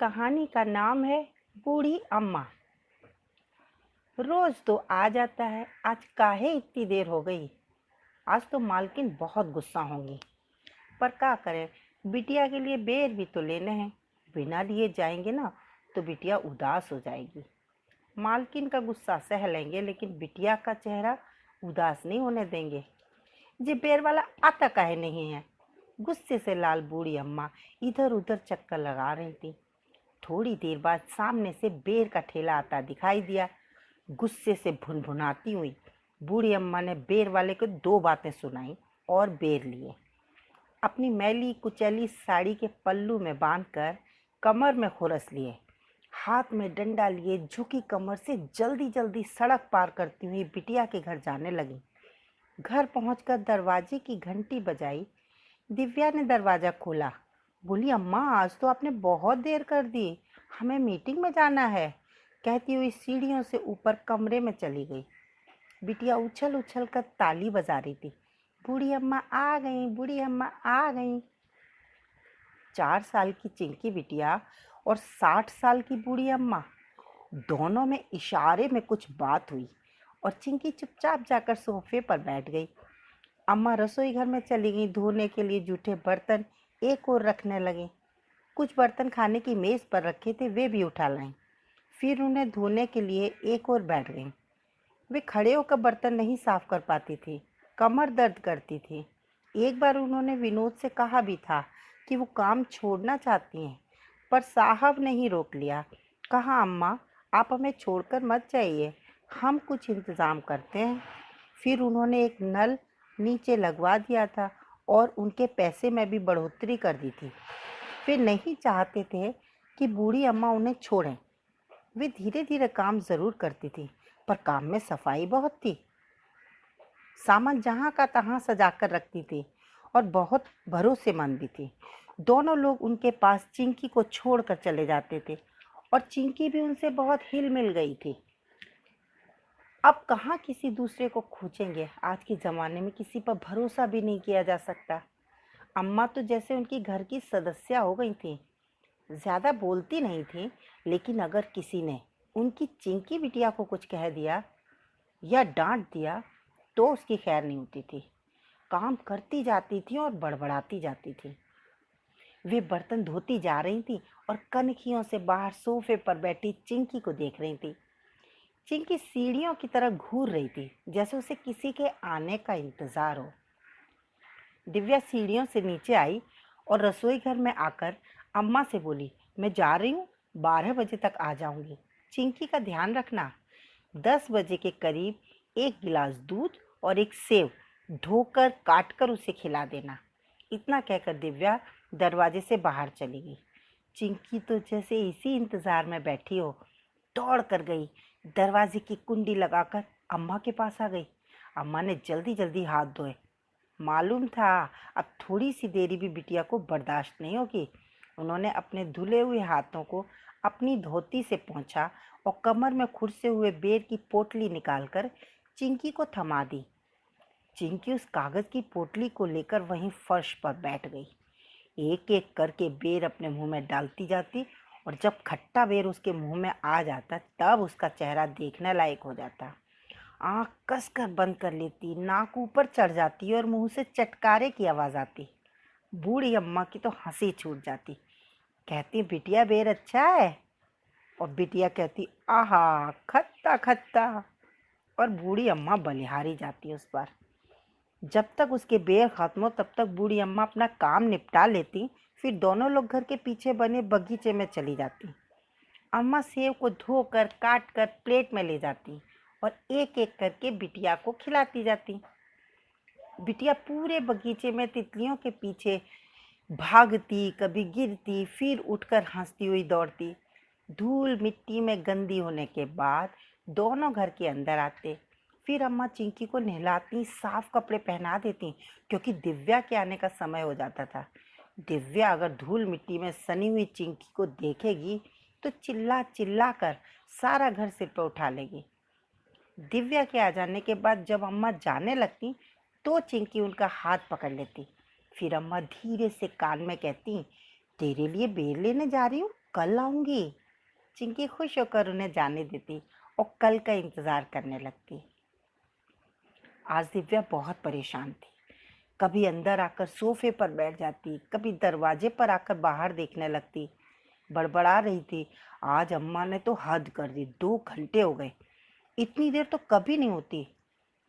कहानी का नाम है बूढ़ी अम्मा। रोज तो आ जाता है, आज काहे इतनी देर हो गई। आज तो मालकिन बहुत गुस्सा होंगी, पर क्या करें, बिटिया के लिए बेर भी तो लेने हैं। बिना लिए जाएंगे ना तो बिटिया उदास हो जाएगी। मालकिन का गुस्सा सह लेंगे, लेकिन बिटिया का चेहरा उदास नहीं होने देंगे। जी बेर वाला आता काहे नहीं है। गुस्से से लाल बूढ़ी अम्मा इधर उधर चक्कर लगा रही थी। थोड़ी देर बाद सामने से बेर का ठेला आता दिखाई दिया। गुस्से से भुनभुनाती हुई बूढ़ी अम्मा ने बेर वाले को दो बातें सुनाई और बेर लिए। अपनी मैली कुचैली साड़ी के पल्लू में बांधकर कमर में खुरस लिए, हाथ में डंडा लिए झुकी कमर से जल्दी जल्दी सड़क पार करती हुई बिटिया के घर जाने लगी। घर पहुंचकर दरवाजे की घंटी बजाई। दिव्या ने दरवाज़ा खोला। बोली, अम्मा आज तो आपने बहुत देर कर दी, हमें मीटिंग में जाना है, कहती हुई सीढ़ियों से ऊपर कमरे में चली गई। बिटिया उछल उछल कर ताली बजा रही थी। बूढ़ी अम्मा आ गई, बूढ़ी अम्मा आ गई। 4 साल की चिंकी बिटिया और 60 साल की बूढ़ी अम्मा, दोनों में इशारे में कुछ बात हुई और चिंकी चुपचाप जाकर सोफे पर बैठ गई। अम्मा रसोई घर में चली गई। धोने के लिए जूठे बर्तन एक और रखने लगी। कुछ बर्तन खाने की मेज़ पर रखे थे, वे भी उठा लाईं। फिर उन्हें धोने के लिए एक और बैठ गईं। वे खड़े होकर बर्तन नहीं साफ कर पाती थी, कमर दर्द करती थी। एक बार उन्होंने विनोद से कहा भी था कि वो काम छोड़ना चाहती हैं, पर साहब ने ही रोक लिया। कहा, अम्मा आप हमें छोड़कर मत जाइए, हम कुछ इंतज़ाम करते हैं। फिर उन्होंने एक नल नीचे लगवा दिया था और उनके पैसे में भी बढ़ोतरी कर दी थी। वे नहीं चाहते थे कि बूढ़ी अम्मा उन्हें छोड़ें। वे धीरे धीरे काम ज़रूर करती थी, पर काम में सफाई बहुत थी। सामान जहाँ का तहाँ सजा कर रखती थी और बहुत भरोसेमंद भी थी। दोनों लोग उनके पास चिंकी को छोड़कर चले जाते थे और चिंकी भी उनसे बहुत हिल मिल गई थी। अब कहाँ किसी दूसरे को खोजेंगे। आज के ज़माने में किसी पर भरोसा भी नहीं किया जा सकता। अम्मा तो जैसे उनकी घर की सदस्य हो गई थी। ज़्यादा बोलती नहीं थी, लेकिन अगर किसी ने उनकी चिंकी बिटिया को कुछ कह दिया या डांट दिया तो उसकी खैर नहीं होती थी। काम करती जाती थी और बड़बड़ाती जाती थी। वे बर्तन धोती जा रही थी और कनखियों से बाहर सोफे पर बैठी चिंकी को देख रही थी। चिंकी सीढ़ियों की तरफ घूर रही थी, जैसे उसे किसी के आने का इंतजार हो। दिव्या सीढ़ियों से नीचे आई और रसोई घर में आकर अम्मा से बोली, मैं जा रही हूँ, 12 बजे तक आ जाऊंगी। चिंकी का ध्यान रखना। 10 बजे के करीब एक गिलास दूध और एक सेव धोकर काटकर उसे खिला देना। इतना कहकर दिव्या दरवाजे से बाहर चली गई। चिंकी तो जैसे इसी इंतजार में बैठी हो, दौड़ कर गई, दरवाजे की कुंडी लगाकर अम्मा के पास आ गई। अम्मा ने जल्दी जल्दी हाथ धोए। मालूम था अब थोड़ी सी देरी भी बिटिया को बर्दाश्त नहीं होगी। उन्होंने अपने धुले हुए हाथों को अपनी धोती से पोंछा और कमर में खुरसे हुए बेर की पोटली निकालकर चिंकी को थमा दी। चिंकी उस कागज़ की पोटली को लेकर वहीं फर्श पर बैठ गई। एक एक करके बेर अपने मुंह में डालती जाती और जब खट्टा बेर उसके मुंह में आ जाता तब उसका चेहरा देखने लायक हो जाता। आँख कसकर बंद कर लेती, नाक ऊपर चढ़ जाती और मुंह से चटकारे की आवाज़ आती। बूढ़ी अम्मा की तो हंसी छूट जाती। कहती, बिटिया बेर अच्छा है? और बिटिया कहती, आहा खट्टा खट्टा। और बूढ़ी अम्मा बलिहारी जाती उस पर। जब तक उसके बेर खत्म हो तब तक बूढ़ी अम्मा अपना काम निपटा लेती। फिर दोनों लोग घर के पीछे बने बगीचे में चली जाती। अम्मा सेब को धोकर काट कर प्लेट में ले जाती और एक एक करके बिटिया को खिलाती जाती। बिटिया पूरे बगीचे में तितलियों के पीछे भागती, कभी गिरती, फिर उठकर हंसती हुई दौड़ती। धूल मिट्टी में गंदी होने के बाद दोनों घर के अंदर आते। फिर अम्मा चिंकी को नहलाती, साफ कपड़े पहना देती, क्योंकि दिव्या के आने का समय हो जाता था। दिव्या अगर धूल मिट्टी में सनी हुई चिंकी को देखेगी तो चिल्ला चिल्ला कर सारा घर सिर पर उठा लेगी। दिव्या के आ जाने के बाद जब अम्मा जाने लगती तो चिंकी उनका हाथ पकड़ लेती। फिर अम्मा धीरे से कान में कहती, तेरे लिए बेर लेने जा रही हूँ, कल आऊंगी। चिंकी खुश होकर उन्हें जाने देती और कल का इंतजार करने लगती। आज दिव्या बहुत परेशान थी। कभी अंदर आकर सोफे पर बैठ जाती, कभी दरवाजे पर आकर बाहर देखने लगती। बड़बड़ा रही थी, आज अम्मा ने तो हद कर दी, 2 घंटे हो गए। इतनी देर तो कभी नहीं होती।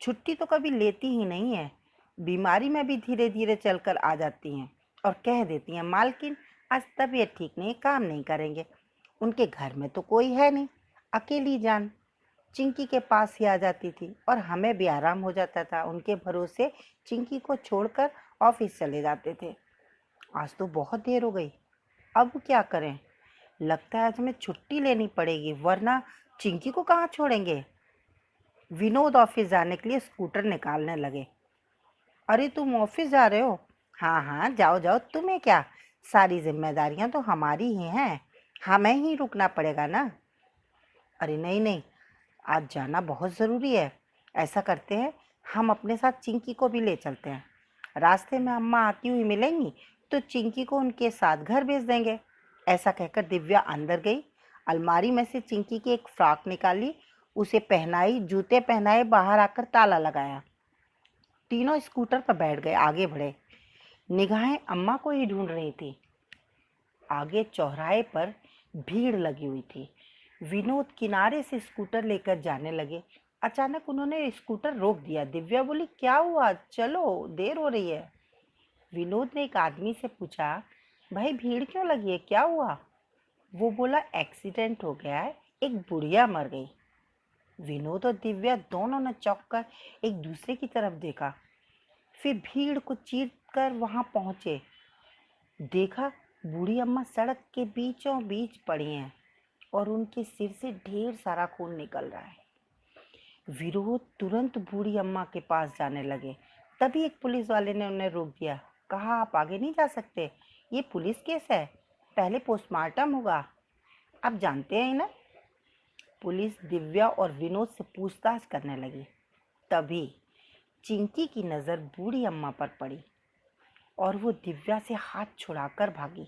छुट्टी तो कभी लेती ही नहीं है। बीमारी में भी धीरे धीरे चलकर आ जाती हैं और कह देती हैं, मालकिन आज तबीयत ठीक नहीं, काम नहीं करेंगे। उनके घर में तो कोई है नहीं, अकेली जान चिंकी के पास ही आ जाती थी और हमें भी आराम हो जाता था। उनके भरोसे चिंकी को छोड़कर ऑफिस चले जाते थे। आज तो बहुत देर हो गई, अब क्या करें? लगता है आज हमें छुट्टी लेनी पड़ेगी, वरना चिंकी को कहाँ छोड़ेंगे। विनोद ऑफिस जाने के लिए स्कूटर निकालने लगे। अरे तुम ऑफिस जा रहे हो? हाँ हाँ, जाओ जाओ, तुम्हें क्या, सारी जिम्मेदारियां तो हमारी ही हैं, हमें ही रुकना पड़ेगा ना। अरे नहीं नहीं, आज जाना बहुत ज़रूरी है। ऐसा करते हैं, हम अपने साथ चिंकी को भी ले चलते हैं। रास्ते में अम्मा आती हुई मिलेंगी तो चिंकी को उनके साथ घर भेज देंगे। ऐसा कहकर दिव्या अंदर गई, अलमारी में से चिंकी की एक फ्रॉक निकाली, उसे पहनाई, जूते पहनाए, बाहर आकर ताला लगाया। तीनों स्कूटर पर बैठ गए, आगे बढ़े। निगाहें अम्मा को ही ढूंढ रही थी। आगे चौराहे पर भीड़ लगी हुई थी। विनोद किनारे से स्कूटर लेकर जाने लगे। अचानक उन्होंने स्कूटर रोक दिया। दिव्या बोली, क्या हुआ? चलो, देर हो रही है। विनोद ने एक आदमी से पूछा, भाई भीड़ क्यों लगी है, क्या हुआ? वो बोला, एक्सीडेंट हो गया है, एक बुढ़िया मर गई। विनोद और दिव्या दोनों ने चौंक कर एक दूसरे की तरफ देखा, फिर भीड़ को चीर कर वहां पहुंचे। देखा, बूढ़ी अम्मा सड़क के बीचों बीच पड़ी हैं और उनके सिर से ढेर सारा खून निकल रहा है। विरोध तुरंत बूढ़ी अम्मा के पास जाने लगे। तभी एक पुलिस वाले ने उन्हें रोक दिया। कहा, आप आगे नहीं जा सकते, ये पुलिस केस है, पहले पोस्टमार्टम होगा। आप जानते हैं ना। पुलिस दिव्या और विनोद से पूछताछ करने लगी। तभी चिंकी की नज़र बूढ़ी अम्मा पर पड़ी और वो दिव्या से हाथ छुड़ाकर भागी।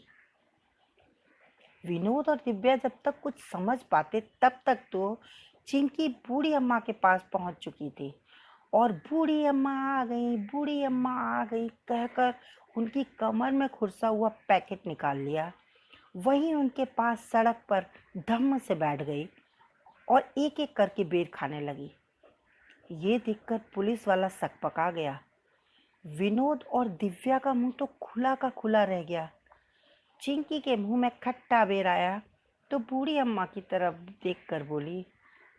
विनोद और दिव्या जब तक कुछ समझ पाते तब तक तो चिंकी बूढ़ी अम्मा के पास पहुंच चुकी थी और बूढ़ी अम्मा आ गई, बूढ़ी अम्मा आ गई कहकर उनकी कमर में खुरसा हुआ पैकेट निकाल लिया। वहीं उनके पास सड़क पर धम्म से बैठ गई और एक एक करके बेर खाने लगी। ये देखकर पुलिस वाला सकपका गया। विनोद और दिव्या का मुंह तो खुला का खुला रह गया। चिंकी के मुंह में खट्टा बेर आया तो बूढ़ी अम्मा की तरफ देखकर बोली,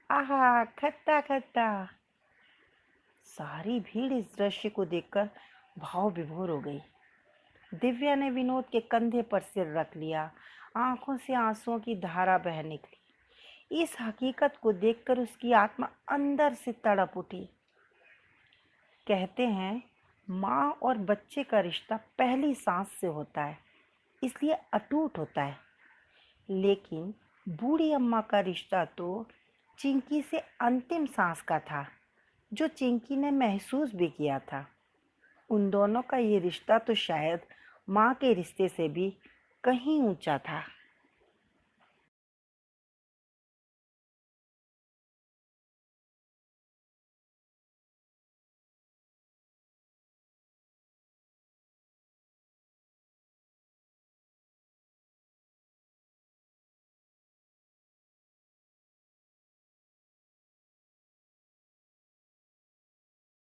आहा, खट्टा खट्टा। सारी भीड़ इस दृश्य को देखकर भाव विभोर हो गई। दिव्या ने विनोद के कंधे पर सिर रख लिया, आंखों से आंसुओं की धारा बह निकली। इस हकीकत को देखकर उसकी आत्मा अंदर से तड़प उठी। कहते हैं, माँ और बच्चे का रिश्ता पहली सांस से होता है, इसलिए अटूट होता है। लेकिन बूढ़ी अम्मा का रिश्ता तो चिंकी से अंतिम सांस का था, जो चिंकी ने महसूस भी किया था। उन दोनों का ये रिश्ता तो शायद माँ के रिश्ते से भी कहीं ऊंचा था।